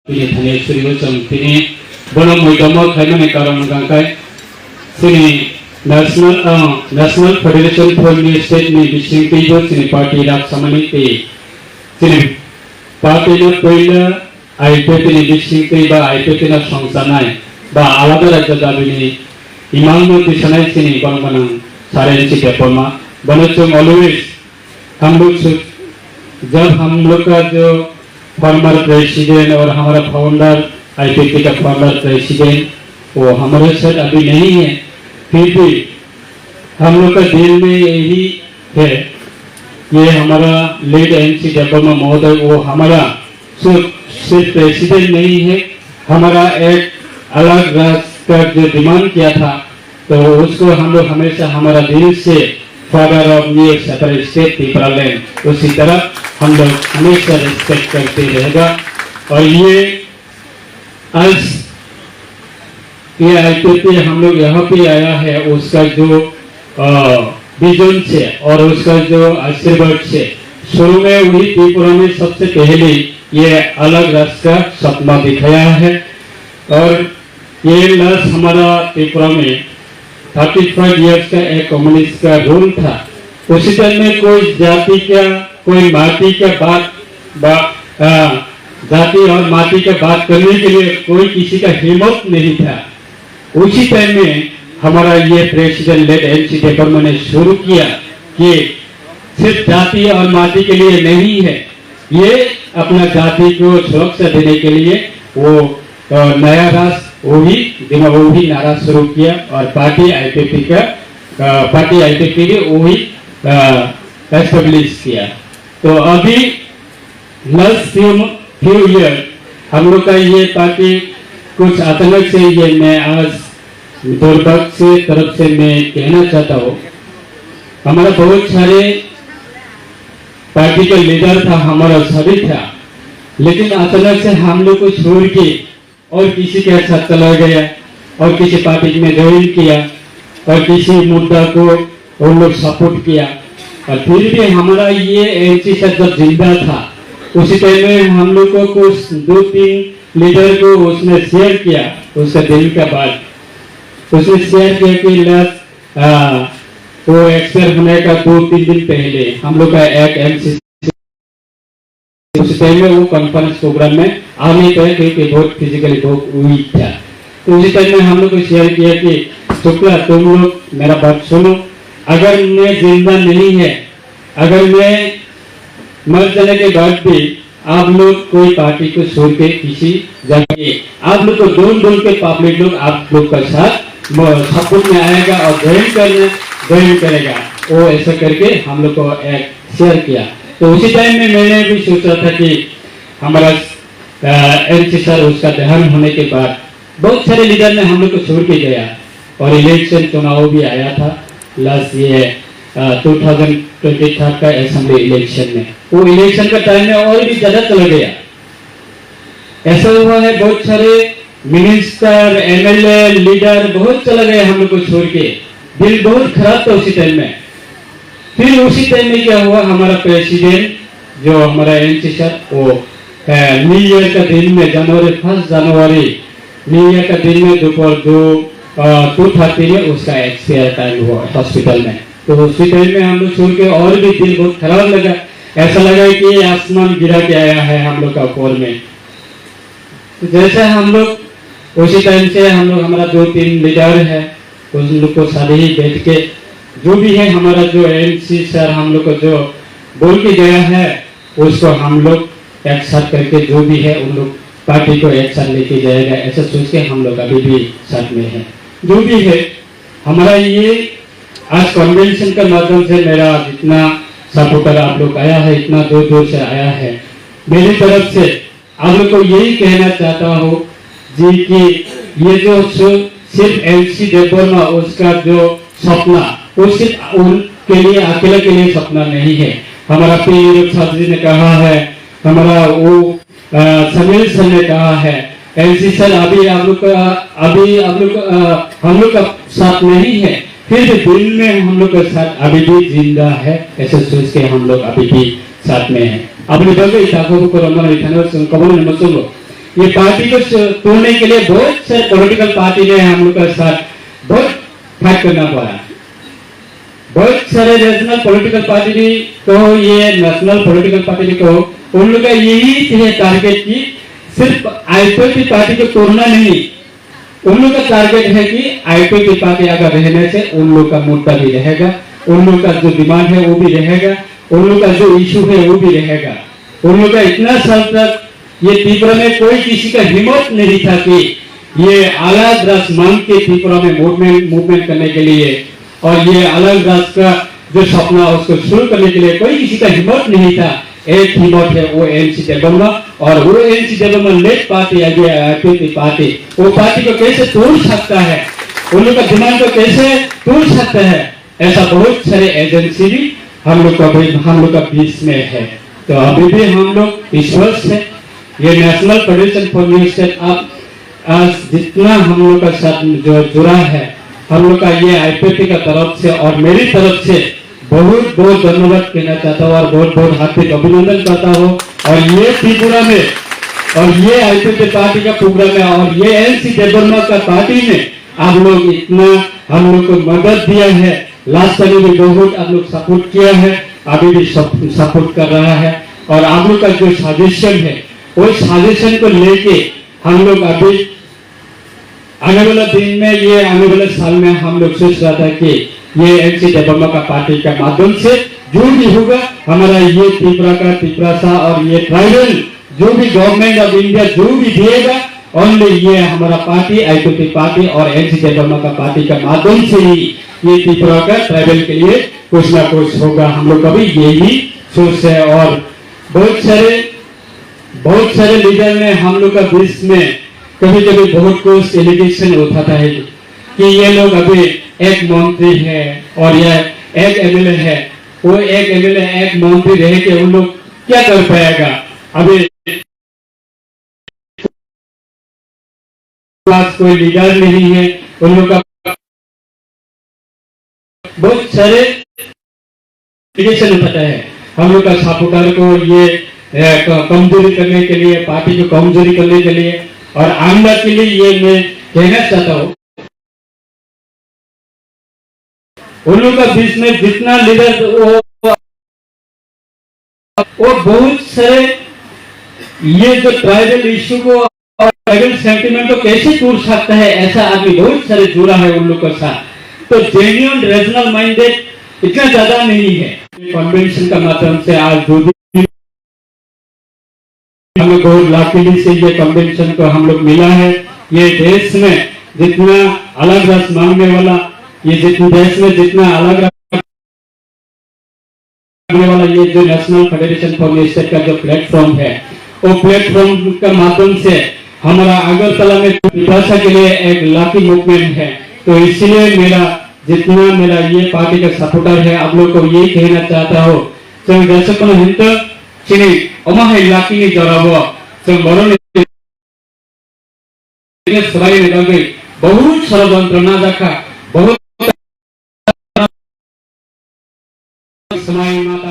Ini thane suri wajam ini bono muidama khaimane karam gangkai sini national federation for new state ni bising tibo sini party rak samani te sini party na koila IPP ni bising tiba IPP na songsanai ba alada rajya dabini imam no disanai sini bang सारे इंची paper में बनोचुम always जब हम लोग का जो former president और हमारा फाउंडर आईपीपी का फाउंडर प्रेसिडेंट वो हमारे साथ अभी नहीं है, फिर भी हम लोग का दिल में यही है। ये हमारा लीड एमसी डेवलपमेंट महोदय वो हमारा सिर्फ प्रेसिडेंट नहीं है, हमारा एक अलग राष्ट्र का जो डिमांड किया था तो उसको हम लोग हमेशा हमारा दिल से father of new separate state पीपलैंड उसी तरह हम लोग हमेशा रिस्पेक्ट करते रहेगा। और ये आज ये आईपीपी हम लोग यहाँ पे आया है उसका जो विजन से और उसका जो आशीर्वाद से शुरू में वही त्रिपुरा में सबसे पहले ये अलग राष्ट्र का सपना दिखाया है। और ये लास्ट हमारा त्रिपुरा में 35 इयर्स का एक कम्युनिस्ट का रूल था। उसी टाइम में कोई जाति का कोई माटी का बात जाति और माटी का बात करने के लिए कोई किसी का हिम्मत नहीं था। उसी टाइम में हमारा ये प्रेसिडेंट लेड एमसी डेवलपमेंट ने शुरू किया कि सिर्फ जाति और माटी के लिए नहीं है, ये अपना जाति को सुरक्षा देने के लिए वो नया राष्ट्र वही नारा शुरू किया और पार्टी आईपीपी ने वही एस्टेब्लिश किया। तो अभी लास्ट फ्यू ईयर हम लोग का ये पार्टी कुछ अचानक से ये मैं आज दुर्भाग्य से तरफ से मैं कहना चाहता हूँ, हमारा बहुत सारे पार्टी का लीडर था, हमारा सभी था, लेकिन अचानक से हम लोग को छोड़ के और किसी के साथ चला गया और किसी पार्टी में ज्वाइन किया और किसी मुद्दा को उन लोग सपोर्ट किया। और फिर भी हमारा ये एमसी सर जब जिंदा था उसी टाइम में हम लोग को कुछ 2-3 लीडर को उसने शेयर किया, उसका दिल का बात उसने शेयर किया कि वो एक्सपायर होने का 2-3 दिन पहले हम लोग का एक एमसी उस टाइम में वो कॉन्फ्रेंस प्रोग्राम में आ नहीं पाए क्योंकि बहुत फिजिकली बहुत वीक था। तो उसी टाइम में हम लोग को शेयर किया कि शुक्ला तुम लोग मेरा बात सुनो, अगर मैं जिंदा नहीं है, अगर मैं मर जाने के बाद भी आप लोग कोई पार्टी को छोड़ के किसी जगह आप लोग को ढूंढ के पब्लिक लोग आप लोग का साथ सपोर्ट में आएगा और ज्वाइन करेगा। वो ऐसा करके हम लोग को एक शेयर किया। तो उसी टाइम में मैंने भी सोचा था कि हमारा एमसी सर उसका देहांत होने के बाद बहुत सारे लीडर ने हम लोग को छोड़ के गया और इलेक्शन चुनाव भी आया था लास्ट ये 2023 का असेंबली इलेक्शन में। वो इलेक्शन का टाइम में और भी ज्यादा चला गया। ऐसा हुआ है बहुत सारे मिनिस्टर एमएलए लीडर बहुत चला गया हम लोग को छोड़ के, दिल बहुत खराब था उसी टाइम में। फिर उसी टाइम में क्या हुआ, हमारा प्रेसिडेंट जो हमारा एमसी सर वो न्यू ईयर का दिन में 1 जनवरी न्यू ईयर का दिन में दोपहर 2:30 में उसका एक्सपायर टाइम हुआ हॉस्पिटल में। तो उसी टाइम में हम लोग छोड़ के और भी दिल बहुत खराब लगा, ऐसा लगा कि आसमान गिरा के आया है हम लोग का ऊपर में। तो जैसे हम लोग उसी टाइम से हम लोग हमारा 2-3 लीडर है उन लोग को सारे ही बैठ के जो भी है हमारा जो एमसी सर हम लोग को जो बोल के गया है उसको हम लोग एक साथ करके जो भी है उन लोग पार्टी को एक साथ लेके जाएगा, ऐसा सोच के हम लोग अभी भी साथ में है। जो भी है हमारा ये आज कन्वेंशन के माध्यम से मेरा जितना सपोर्टर आप लोग आया है, इतना दूर से आया है, मेरी तरफ से आप लोग को यही कहना चाहता हूँ जी कि ये जो सिर्फ एमसी डेवलपमेंट उसका जो सपना वो सिर्फ उनके लिए अकेले के लिए सपना नहीं है। हमारा पीर साहब जी ने कहा है, हमारा वो समीर सर ने कहा है, एमसी सर अभी हम लोग का साथ नहीं है, फिर भी दिल में हम लोग का साथ अभी भी जिंदा है, ऐसे सोच के हम लोग अभी भी साथ में है। अपने बगल इताको को रमना इठाने कबल नमस्ते ये पार्टी को तोड़ने के लिए बहुत सारे पॉलिटिकल पार्टी ने हम लोग के साथ बहुत फाइट करना पड़ा। बहुत सारे रीजनल पॉलिटिकल पार्टी भी तो ये नेशनल पॉलिटिकल पार्टी भी तो उन लोग का यही है टारगेट की सिर्फ आईपीपी पार्टी को तोड़ना नहीं, उन लोग का टारगेट है कि आईपीपी पार्टी अगर रहने से उन लोग का मुद्दा भी रहेगा, उन लोग का जो डिमांड है वो भी रहेगा, उन लोग का जो इशू है वो भी रहेगा। उन लोग का इतना साल तक ये त्रिपुरा में कोई किसी का हिम्मत नहीं था कि ये अलग राष्ट्र मांग के त्रिपुरा में मूवमेंट करने के लिए और ये अलग राष्ट्र का जो सपना उसको शुरू करने के लिए कोई किसी का हिम्मत नहीं था। एक हिम्मत है वो एनसी डेवलपमेंट, और वो NC development led party IPP party, वो पार्टी को कैसे तोड़ सकता है, उन लोग का डिमांड को कैसे तोड़ सकता है, ऐसा बहुत सारे एजेंसी भी हम लोग का बीच में है। तो अभी भी हम लोग विश्वास है ये national federation for new state आज जितना हम लोग का साथ जो जुड़ा है, हम लोग का ये आईपीपी का तरफ से और मेरी तरफ से बहुत बहुत धन्यवाद कहना चाहता हूँ और बहुत बहुत हार्दिक अभिनंदन करता हूँ। और ये त्रिपुरा में और ये आईपीपी पार्टी का प्रोग्राम है और ये एनसी डेवलपमेंट का पार्टी ने आप लोग इतना हम लोग को मदद दिया है, लास्ट टाइम भी बहुत आप लोग सपोर्ट किया है, अभी भी सपोर्ट कर रहा है। और आप लोग का जो सजेशन है वो सजेशन को लेके हम लोग अभी आने वाला दिन में ये आने वाले साल में हम लोग सोच रहा था कि ये एनसी डेवलपमेंट का पार्टी के माध्यम से जो भी होगा हमारा ये त्रिपुरा सा और ये ट्राइबल जो भी गवर्नमेंट ऑफ इंडिया जो भी दिएगा ओनली ये हमारा पार्टी आईपीपी पार्टी और एनसी डेवलपमेंट का पार्टी के माध्यम से ही ये त्रिपुरा का ट्राइबल के लिए कुछ ना कुछ होगा। हम लोग कभी यही सोच है और बहुत सारे लीडर ने हम लोग का बीच में कभी कभी बहुत कुछ एलिगेशन उठाता है कि ये लोग अभी एक मंत्री है और यह एक एमएलए है, वो एक एमएलए एक मंत्री रह के उन लोग क्या कर पाएगा, अभी पास कोई लीडर नहीं है, उन लोग का बहुत सारे एलिगेशन उठाता है। हम लोग का सपोर्टर को ये कमजोरी करने के लिए, पार्टी को कमजोरी करने के लिए और आमदा के लिए ये मैं कहना चाहता हूँ उन लोग का बीच में जितना लीडर वो बहुत सारे ये जो ट्राइबल इश्यू को और ट्राइबल सेंटिमेंट को कैसे तोड़ सकता है, ऐसा आदमी बहुत सारे जुड़ा है उन लोग के साथ। तो जेन्युइन रीजनल माइंडेड इतना ज्यादा नहीं है। कन्वेंशन का माध्यम से आज जो भी हमें बहुत लाखिली से ये कन्वेंशन को हम लोग मिला है, ये देश में जितना अलग रस मांगने वाला, ये जितने देश में जितना अलग वाला ये जो national federation for new state का जो प्लेटफॉर्म है, वो प्लेटफॉर्म का माध्यम से हमारा अगरतला में भाषा के लिए एक लाकी मूवमेंट है। तो इसलिए मेरा ये पार्टी का सपोर्टर है, आप लोग को ये कहना चाहता हूँ तो जैसे को हिंद चिनी ओमाहे लाकी ने जराबो तो बड़ों ने सवाई ने लगे बहुत षड्यंत्र ना देखा, बहुत समय माता